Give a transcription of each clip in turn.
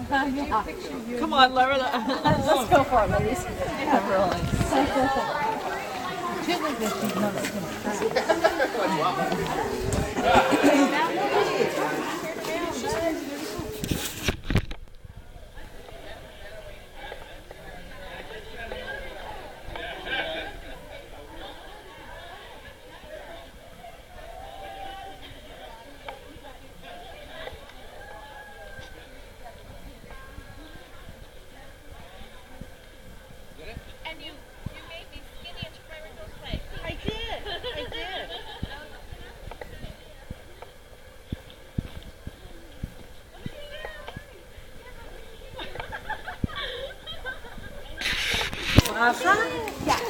Come on, Laura. Let's go for it, ladies. Yeah, really.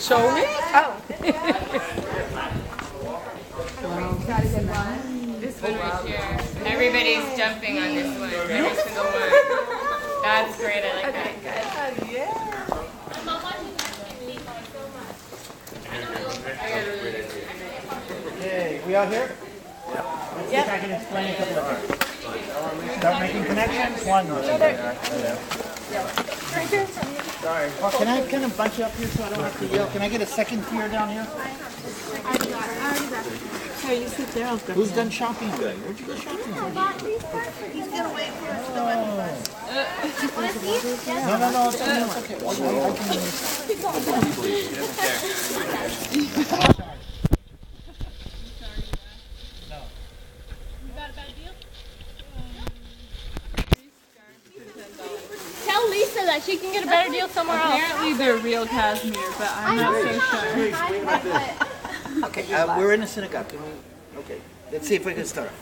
Show me. Oh. This one right here. Everybody's jumping on this one. Every single one. That's great. I like that. Yeah. Okay, we all here? Let's see if I can explain a couple of things. Start making connections. One. Sorry. Well, can I kind of bunch you up here so I don't have to yell? Can I get a second tier down here? Here, you sit there. I'll go. Who's done shopping today? Where'd you go shopping? He's gonna wait for us to go in. No, it's okay. Tell Lisa that she can get a better deal somewhere else. Apparently they're real cashmere, but I'm not so sure. Okay, we're in a synagogue. Okay, let's see if we can start.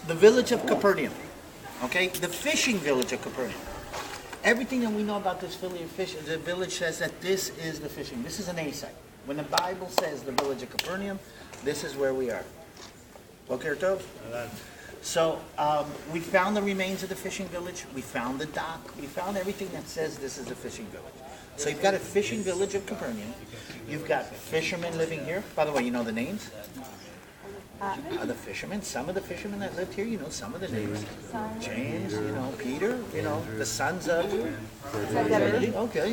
The village of Capernaum. Okay, the fishing village of Capernaum. Everything that we know about this the village says that this is the fishing. This is an A site. When the Bible says the village of Capernaum, this is where we are. Boker Tov? So we found the remains of the fishing village. We found the dock. We found everything that says this is the fishing village. So you've got a fishing village of Capernaum. You've got fishermen living here. By the way, you know the names? The fishermen. Some of the fishermen that lived here, you know some of the names. James, you know, Peter, you know, the sons of. Okay.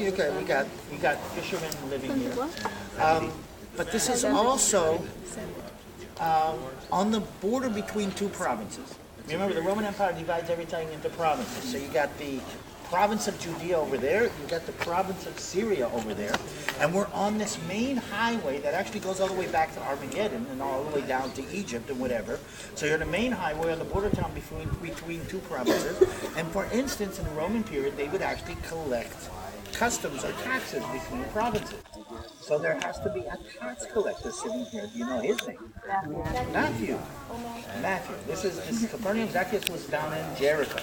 We got fishermen living here. But this is also on the border between two provinces. Remember, the Roman Empire divides everything into provinces. So you got the province of Judea over there, you got the province of Syria over there, and we're on this main highway that actually goes all the way back to Armageddon and all the way down to Egypt and whatever. So you're on the main highway on the border town between two provinces. And for instance, in the Roman period, they would actually collect customs or taxes between provinces. So there has to be a tax collector sitting here. Do you know his name? Matthew. This is Capernaum. Zacchaeus was down in Jericho.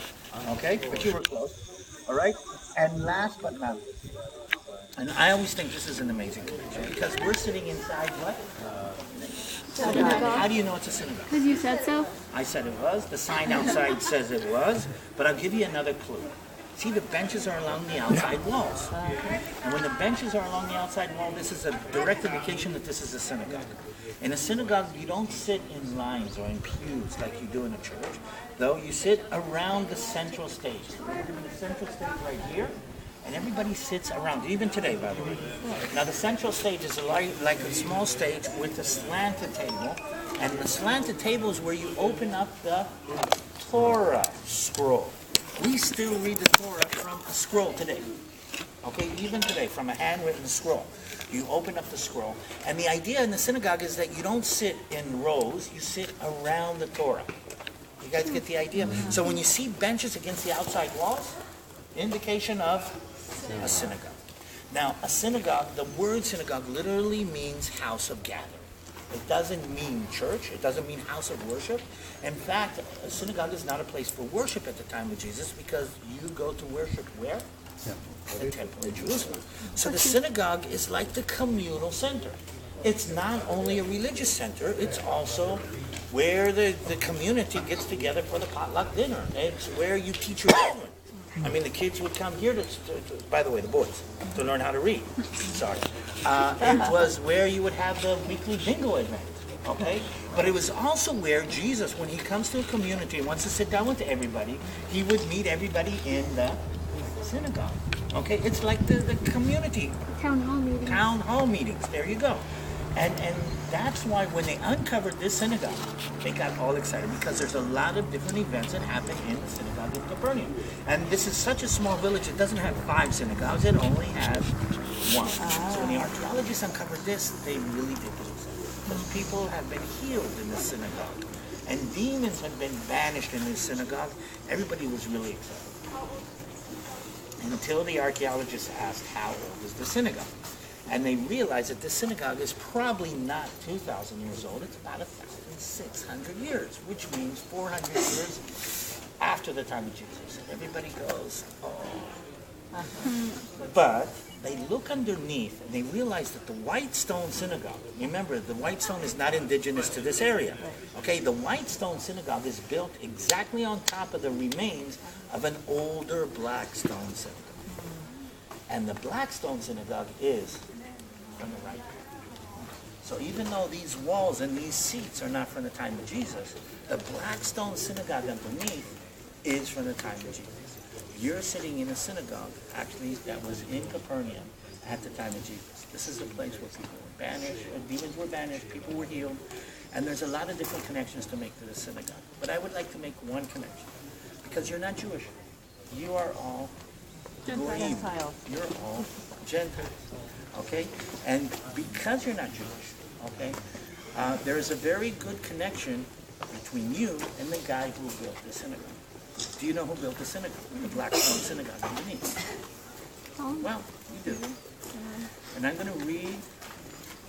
Okay, but you were close. All right. And last but not least, and I always think this is an amazing connection because we're sitting inside what? Synagogue. How do you know it's a synagogue? Because you said so. I said it was. The sign outside says it was. But I'll give you another clue. See, the benches are along the outside walls. And when the benches are along the outside wall, this is a direct indication that this is a synagogue. In a synagogue, you don't sit in lines or in pews like you do in a church. Though you sit around the central stage. The central stage right here, and everybody sits around, even today, by the way. Now, the central stage is like a small stage with a slanted table, and the slanted table is where you open up the Torah scroll. We still read the Torah from a scroll today. Okay, even today, from a handwritten scroll. You open up the scroll, and the idea in the synagogue is that you don't sit in rows, you sit around the Torah. You guys get the idea? So when you see benches against the outside walls, indication of a synagogue. Now, a synagogue, the word synagogue literally means house of gathering. It doesn't mean church. It doesn't mean house of worship. In fact, a synagogue is not a place for worship at the time of Jesus because you go to worship where? The Temple of Jerusalem. So the synagogue is like the communal center. It's not only a religious center, it's also where the community gets together for the potluck dinner. It's where you teach your children. I mean, the kids would come here by the way, the boys, to learn how to read. Sorry. It was where you would have the weekly bingo event. Okay? But it was also where Jesus, when he comes to a community and wants to sit down with everybody, he would meet everybody in the synagogue. Okay? It's like the community. Town hall meeting. Town hall meetings. There you go. And that's why when they uncovered this synagogue, they got all excited because there's a lot of different events that happen in the synagogue of Capernaum. And this is such a small village, it doesn't have 5 synagogues, it only has 1. So when the archaeologists uncovered this, they really did get excited. Because people have been healed in this synagogue. And demons have been banished in this synagogue. Everybody was really excited. Until the archaeologists asked, how old is the synagogue? And they realized that this synagogue is probably not 2,000 years old. It's about 1,600 years, which means 400 years after the time of Jesus. And everybody goes, oh. But they look underneath and they realize that the white stone synagogue, remember, the white stone is not indigenous to this area. Okay, the white stone synagogue is built exactly on top of the remains of an older black stone synagogue. And the black stone synagogue is from the right. So even though these walls and these seats are not from the time of Jesus, the black stone synagogue underneath is from the time of Jesus. You're sitting in a synagogue, actually, that was in Capernaum at the time of Jesus. This is a place where people were banished, demons were banished, people were healed, and there's a lot of different connections to make to the synagogue. But I would like to make one connection, because you're not Jewish. You are all Gentile. You're all Gentiles, okay? And because you're not Jewish, okay, there is a very good connection between you and the guy who built the synagogue. Do you know who built the synagogue? The Black Stone Synagogue underneath. Well, you do. And I'm going to read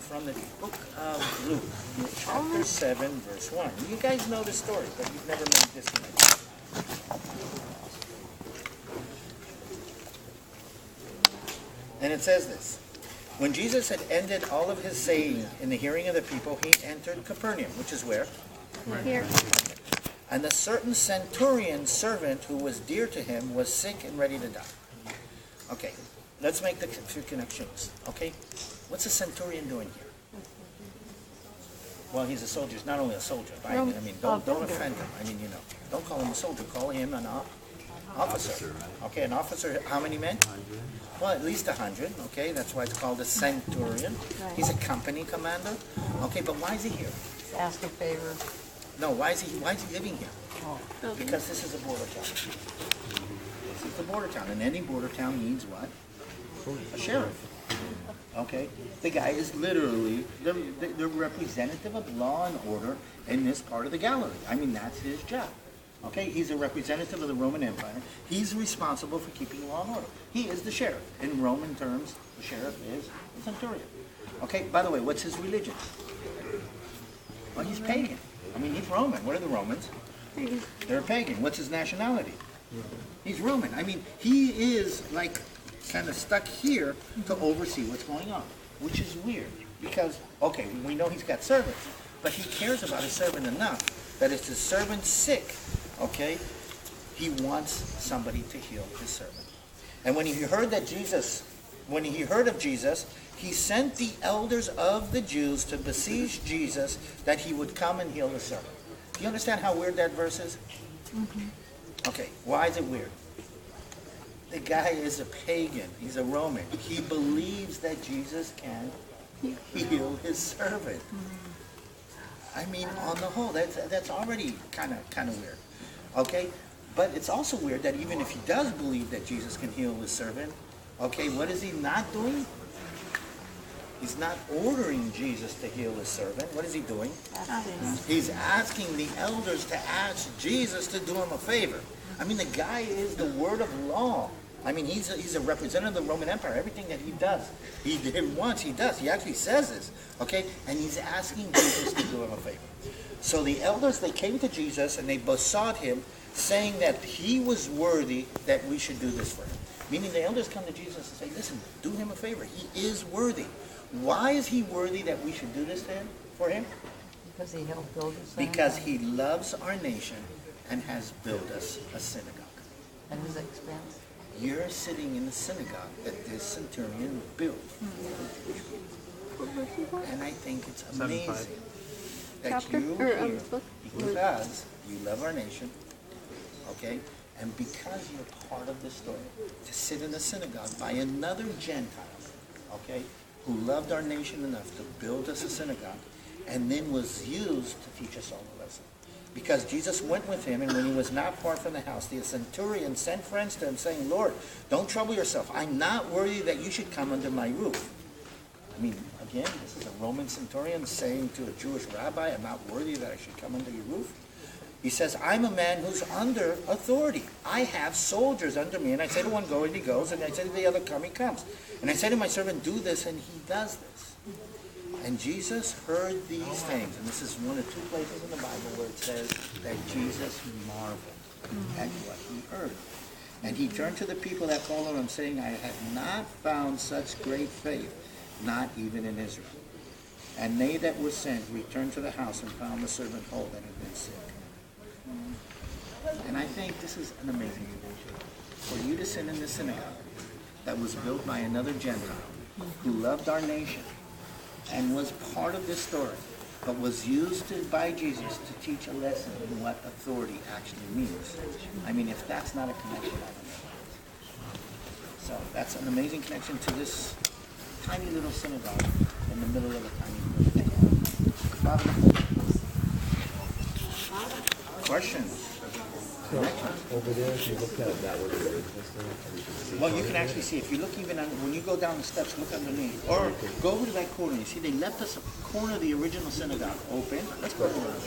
from the book of Luke, chapter 7, verse 1. You guys know the story, but you've never met this connection. And it says this: when Jesus had ended all of his saying in the hearing of the people, he entered Capernaum, which is where? Here. And a certain centurion servant who was dear to him was sick and ready to die. Okay, let's make the few connections. Okay, what's a centurion doing here? Well, he's a soldier. He's not only a soldier, right? I mean, don't offend him. I mean, you know, don't call him a soldier. Call him an officer. Okay, an officer. How many men? Well, at least 100. Okay, that's why it's called a centurion. He's a company commander. Okay, but why is he here? Ask a favor. No, why is he living here? Because this is a border town. This is the border town, and any border town needs what? A sheriff. Okay, the guy is literally the representative of law and order in this part of the Galilee. I mean, that's his job. Okay, he's a representative of the Roman Empire. He's responsible for keeping law and order. He is the sheriff. In Roman terms, the sheriff is the centurion. Okay, by the way, what's his religion? Well, he's pagan. I mean, he's Roman. What are the Romans? They're pagan. What's his nationality? He's Roman. I mean, he is like kind of stuck here to oversee what's going on, which is weird because, okay, we know he's got servants, but he cares about his servant enough that if his servant's sick, okay, he wants somebody to heal his servant. And when he heard of Jesus, he sent the elders of the Jews to besiege Jesus that he would come and heal the servant. Do you understand how weird that verse is? Okay, why is it weird? The guy is a pagan. He's a Roman. He believes that Jesus can heal his servant. I mean, on the whole, that's already kind of weird. Okay, but it's also weird that even if he does believe that Jesus can heal his servant, okay, what is he not doing? He's not ordering Jesus to heal his servant. What is he doing? He's asking the elders to ask Jesus to do him a favor. I mean, the guy is the word of law. I mean, he's a representative of the Roman Empire. Everything that he does, he did once, he does. He actually says this, okay? And he's asking Jesus to do him a favor. So the elders, they came to Jesus and they besought him, saying that he was worthy that we should do this for him. Meaning the elders come to Jesus and say, listen, do him a favor. He is worthy. Why is he worthy that we should do this to him, for him? Because he helped build a synagogue. Because he loves our nation and has built us a synagogue. At his expense. You're sitting in the synagogue that this centurion built. And I think it's amazing that chapter you or here, book? because you love our nation, okay, and because you're part of this story, to sit in the synagogue by another Gentile, okay, who loved our nation enough to build us a synagogue, and then was used to teach us all a lesson. Because Jesus went with him, and when he was not far from the house, the centurion sent friends to him, saying, Lord, don't trouble yourself. I'm not worthy that you should come under my roof. I mean, again, this is a Roman centurion saying to a Jewish rabbi, I'm not worthy that I should come under your roof. He says, I'm a man who's under authority. I have soldiers under me. And I say to one, go, and he goes. And I say to the other, come, he comes. And I say to my servant, do this, and he does this. And Jesus heard these things. And this is one of two places in the Bible where it says that Jesus marveled at what he heard. And he turned to the people that followed him, saying, I have not found such great faith, not even in Israel. And they that were sent returned to the house and found the servant whole that had been sick. And I think this is an amazing thing. For you to sit in the synagogue that was built by another Gentile who loved our nation and was part of this story, but was used by Jesus to teach a lesson in what authority actually means. I mean, if that's not a connection, I don't know. So that's an amazing connection to this tiny little synagogue in the middle of a tiny village. Questions? Over there, if you look at it, that was the original thing. Well, you can actually see, if you look even on, when you go down the steps, look underneath. Or go over to that corner. You see, they left us a corner of the original synagogue open. Let's go over there.